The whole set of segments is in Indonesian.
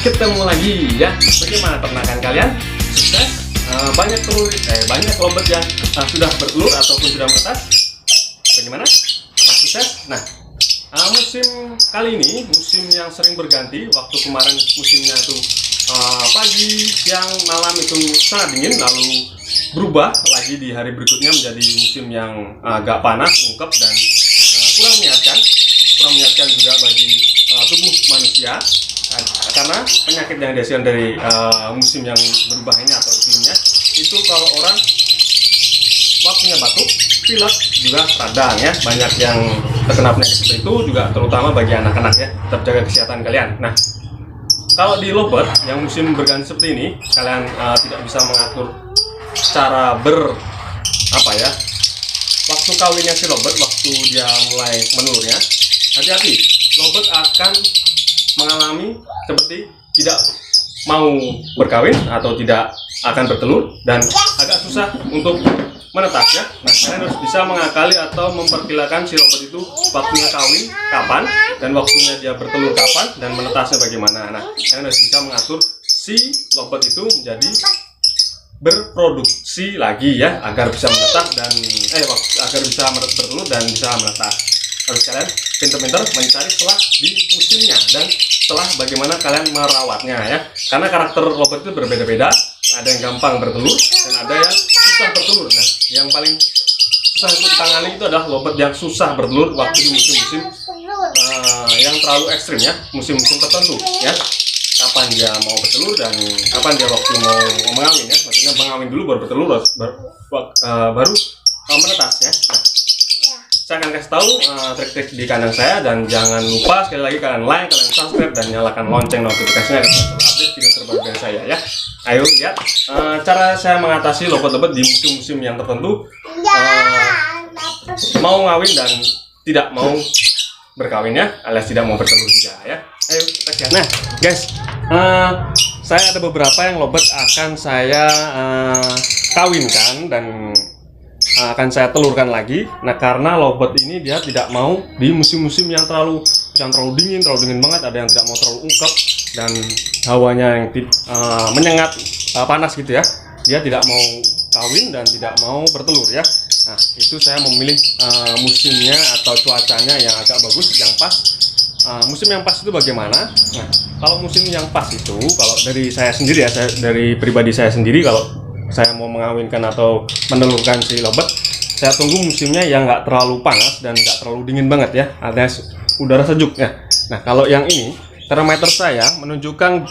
ketemu lagi ya. Bagaimana ternakan kalian? Sukses? Banyak lovebird yang sudah bertelur ataupun sudah menetas. Bagaimana? Apa sukses? Nah, musim kali ini musim yang sering berganti. Waktu kemarin musimnya itu pagi, siang, malam itu sangat dingin, lalu berubah lagi di hari berikutnya menjadi musim yang agak panas, ungkep dan kurang menyehatkan juga bagi tubuh manusia. Karena penyakit yang dihasilkan dari musim yang berubah ini atau iklimnya itu, kalau orang waktunya batuk, pilek, juga radang ya. Banyak yang terkena penyakit seperti itu juga, terutama bagi anak-anak ya. Tetap jaga kesehatan kalian. Nah, kalau di lovebird yang musim berganti seperti ini, kalian tidak bisa mengatur cara waktu kawinnya si lovebird, waktu dia mulai menelurnya. Hati-hati, lovebird akan mengalami seperti tidak mau berkawin atau tidak akan bertelur dan agak susah untuk menetas ya. Nah, kalian harus bisa mengakali atau memperkirakan si lovebird itu waktunya kawin kapan dan waktunya dia bertelur kapan dan menetasnya bagaimana. Nah, kalian harus bisa mengatur si lovebird itu menjadi berproduksi lagi ya, agar bisa menetas dan agar bisa bertelur dan bisa menetas. Harus kalian pintar-pintar mencari setelah di musimnya dan setelah bagaimana kalian merawatnya ya. Karena karakter lovebird itu berbeda-beda. Ada yang gampang bertelur dan ada yang susah bertelur. Nah, yang paling susah untuk ditangani itu adalah lovebird yang susah bertelur waktu di musim-musim yang terlalu ekstrim ya, musim-musim tertentu ya. Kapan dia mau bertelur dan kapan dia waktu mau mengawin ya. Maksudnya mengawin dulu baru bertelur, baru menetas ya. Nah, saya akan kasih tahu trik-trik di kandang saya, dan jangan lupa sekali lagi kalian like, kalian subscribe dan nyalakan lonceng notifikasinya agar selalu update video terbaru dari saya ya. Ayo lihat cara saya mengatasi lovebird di musim-musim yang tertentu, mau ngawin dan tidak mau berkawin ya, alias tidak mau bertelur juga ya. Ayo kita lihat. Nah guys, saya ada beberapa yang lovebird akan saya kawinkan dan akan saya telurkan lagi. Nah, karena lovebird ini dia tidak mau di musim-musim yang terlalu dingin banget, ada yang tidak mau terlalu ungkep dan hawanya yang menyengat, panas gitu ya. Dia tidak mau kawin dan tidak mau bertelur ya. Nah, itu saya memilih musimnya atau cuacanya yang agak bagus, yang pas. Musim yang pas itu bagaimana? Nah, kalau musim yang pas itu, kalau dari saya sendiri ya, dari pribadi saya sendiri, kalau saya mau mengawinkan atau menelurkan si lovebird, saya tunggu musimnya yang nggak terlalu panas dan nggak terlalu dingin banget ya, alias udara sejuk ya. Nah, kalau yang ini termometer saya menunjukkan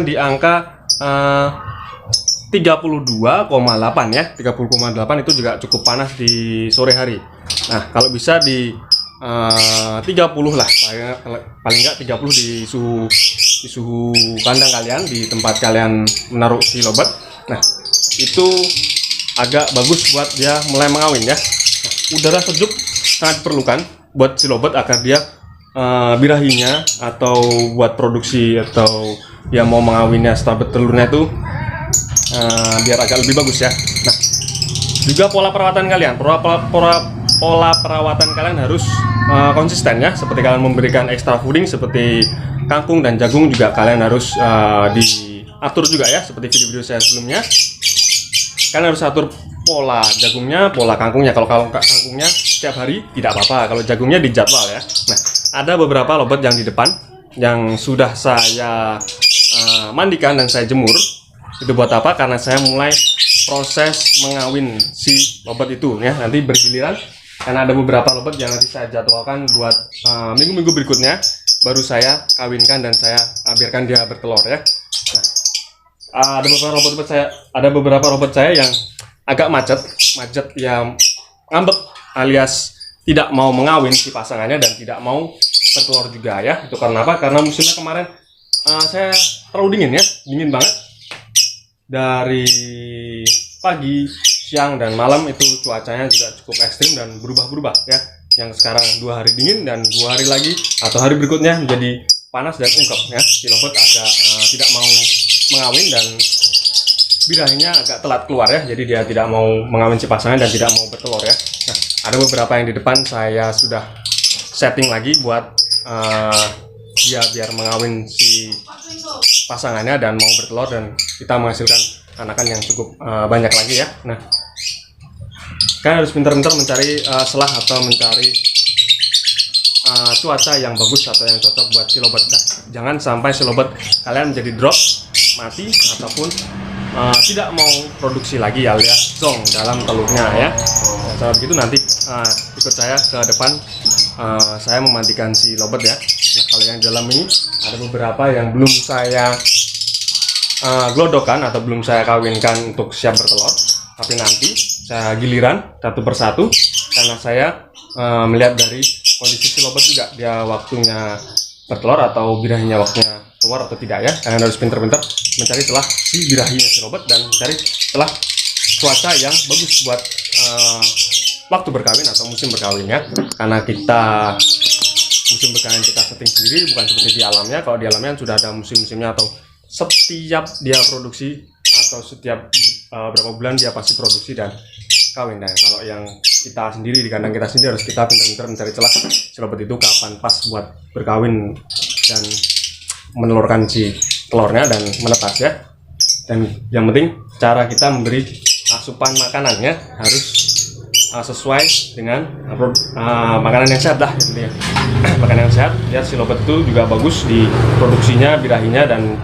di angka 32,8 ya, 30,8 itu juga cukup panas di sore hari. Nah, kalau bisa di 30 lah, paling nggak 30 di suhu kandang kalian, di tempat kalian menaruh si lovebird. Nah, itu agak bagus buat dia mulai mengawin ya. Nah, udara sejuk sangat diperlukan buat si lovebird agar dia birahinya atau buat produksi atau dia mau mengawinnya setelah bertelurnya itu biar agak lebih bagus ya. Nah, juga pola perawatan kalian, pola perawatan kalian harus konsisten ya. Seperti kalian memberikan extra fooding seperti kangkung dan jagung, juga kalian harus diatur juga ya, seperti video-video saya sebelumnya. Kalian harus atur pola jagungnya, pola kangkungnya. Kalau kangkungnya setiap hari tidak apa-apa, kalau jagungnya dijadwal ya. Nah, ada beberapa lovebird yang di depan yang sudah saya mandikan dan saya jemur. Itu buat apa? Karena saya mulai proses mengawin si lovebird itu ya, nanti bergiliran. Karena ada beberapa lovebird yang nanti saya jadwalkan buat minggu-minggu berikutnya, baru saya kawinkan dan saya biarkan dia bertelur ya. Nah, ada beberapa lovebird saya yang agak macet yang ngambek, alias tidak mau mengawin si pasangannya dan tidak mau bertelur juga ya. Itu karena apa? Karena musimnya kemarin saya terlalu dingin banget. Dari pagi, siang, dan malam itu cuacanya juga cukup ekstrim dan berubah-berubah ya. Yang sekarang 2 hari dingin dan 2 hari lagi atau hari berikutnya menjadi panas dan ungkep ya. Si lovebird agak tidak mau mengawin dan birahinya agak telat keluar ya. Jadi dia tidak mau mengawin si pasangan dan tidak mau bertelur ya. Nah, ada beberapa yang di depan saya sudah setting lagi buat dia biar mengawin si pasangannya dan mau bertelur dan kita menghasilkan anakan yang cukup banyak lagi ya. Nah, kalian harus pintar-pintar mencari selah atau mencari cuaca yang bagus atau yang cocok buat si lobet. Nah, jangan sampai si lobet kalian menjadi drop, mati, ataupun tidak mau produksi lagi alias zong dalam telurnya ya. Nah, kalau begitu nanti ikut saya ke depan, saya memandikan si lobet ya. Nah, kalau yang di dalam ini ada beberapa yang belum saya glodokan atau belum saya kawinkan untuk siap bertelur, tapi nanti saya giliran satu persatu karena saya melihat dari kondisi si lobet juga, dia waktunya bertelur atau birahinya waktunya keluar atau tidak ya. Kalian harus pintar-pintar mencari celah si birahinya si lobet dan mencari celah cuaca yang bagus buat waktu berkawin atau musim berkawin ya. Karena kita musim berkawin kita setting sendiri, bukan seperti di alamnya. Kalau di alamnya sudah ada musim-musimnya atau setiap dia produksi atau setiap berapa bulan dia pasti produksi dan kawin. Dan kalau yang kita sendiri di kandang kita sendiri harus kita pintar-pintar mencari celah si lobet itu kapan pas buat berkawin dan menelurkan si telurnya dan menetas ya. Dan yang penting cara kita memberi asupan makanannya harus sesuai dengan makanan yang sehat lah gitu ya. Makanan yang sehat biar si lobet itu juga bagus di produksinya, birahinya, dan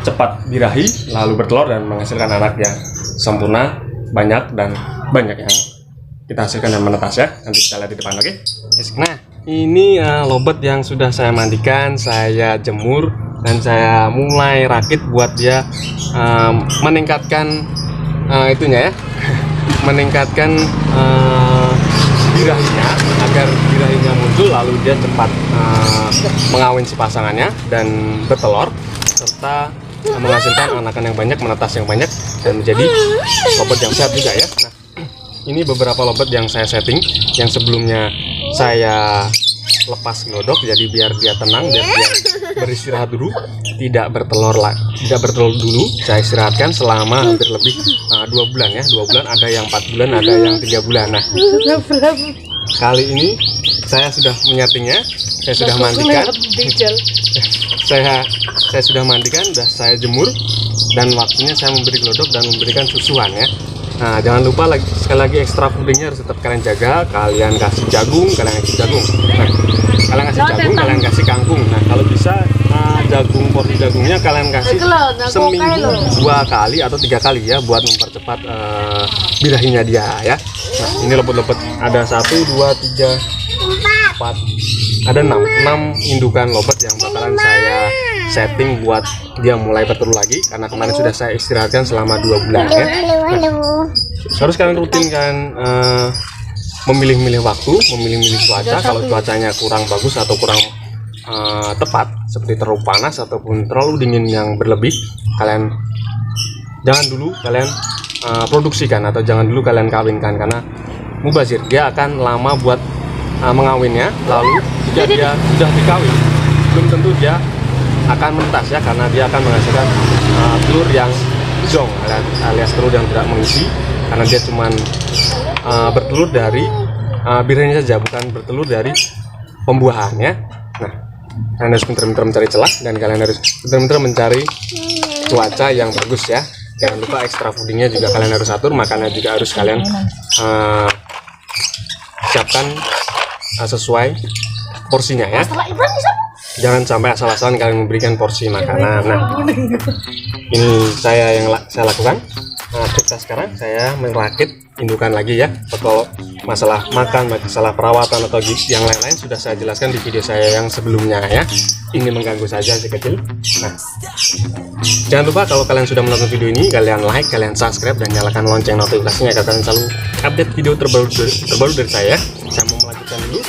cepat birahi lalu bertelur dan menghasilkan anak yang sempurna, banyak dan banyak yang kita hasilkan dan menetas ya. Nanti kita lihat di depan, oke? Nah, ini lobet yang sudah saya mandikan, saya jemur dan saya mulai rakit buat dia meningkatkan itunya ya, meningkatkan birahinya agar birahinya muncul lalu dia cepat mengawin si pasangannya dan bertelur serta menghasilkan anakan yang banyak, menetas yang banyak dan menjadi lobet yang sehat juga ya. Nah, ini beberapa lobet yang saya setting yang sebelumnya saya lepas glodok, jadi biar dia tenang, biar dia beristirahat dulu, tidak bertelur dulu. Saya istirahatkan selama hampir lebih 2 bulan ya. 2 bulan, ada yang 4 bulan, ada yang 3 bulan. Nah, kali ini saya sudah menyetingnya, saya sudah mandikan. Saya sudah mandikan, sudah saya jemur, dan waktunya saya memberi glodok dan memberikan susuan ya. Nah, jangan lupa sekali lagi extra foodingnya harus tetap kalian jaga. Kalian kasih jagung, kalian kasih jagung. Nah, kalian kasih jagung, kalian kasih kangkung. Nah, kalau bisa porsi jagungnya kalian kasih seminggu 2 kali atau 3 kali ya, buat mempercepat birahinya dia ya. Nah, ini lobet-lobet ada 1, 2, 3, 4, ada 6 indukan lobet yang bakalan saya setting buat dia mulai bertelur lagi, karena kemarin sudah saya istirahatkan selama 2 bulan ya. Nah, harus kalian rutin kan memilih-milih waktu, memilih-milih cuaca. Kalau cuacanya kurang bagus atau kurang tepat, seperti terlalu panas ataupun terlalu dingin yang berlebih, kalian jangan dulu kalian produksikan atau jangan dulu kalian kawinkan, karena mubazir, dia akan lama buat mengawinnya. Lalu jika dia sudah dikawin, belum tentu dia akan menetas ya, karena dia akan menghasilkan telur yang zong alias telur yang tidak mengisi, karena dia cuman bertelur dari birahinya saja, bukan bertelur dari pembuahannya. Nah, kalian harus pintar-pintar mencari celah dan kalian harus pintar-pintar mencari cuaca yang bagus ya. Jangan lupa extra foodingnya juga kalian harus atur, makannya juga harus kalian siapkan sesuai porsinya ya. Jangan sampai asal-asalan kalian memberikan porsi makanan. Nah, ini saya lakukan. Nah, kita sekarang saya merakit indukan lagi ya. Kalau masalah makan, masalah perawatan atau yang lain-lain sudah saya jelaskan di video saya yang sebelumnya ya. Ini mengganggu saja si kecil. Nah, jangan lupa kalau kalian sudah menonton video ini, kalian like, kalian subscribe, dan nyalakan lonceng notifikasinya agar kalian selalu update video terbaru dari saya. Saya mau melanjutkan dulu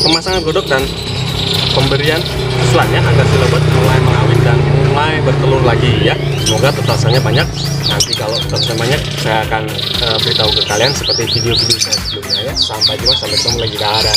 pemasangan godok dan pemberian susulannya agar si lobet mulai mengawin dan mulai bertelur lagi ya. Semoga tetasannya banyak. Nanti kalau tetasannya banyak, saya akan beritahu ke kalian seperti video-video saya sebelumnya ya. Sampai jumpa, sampai ketemu lagi, dadah.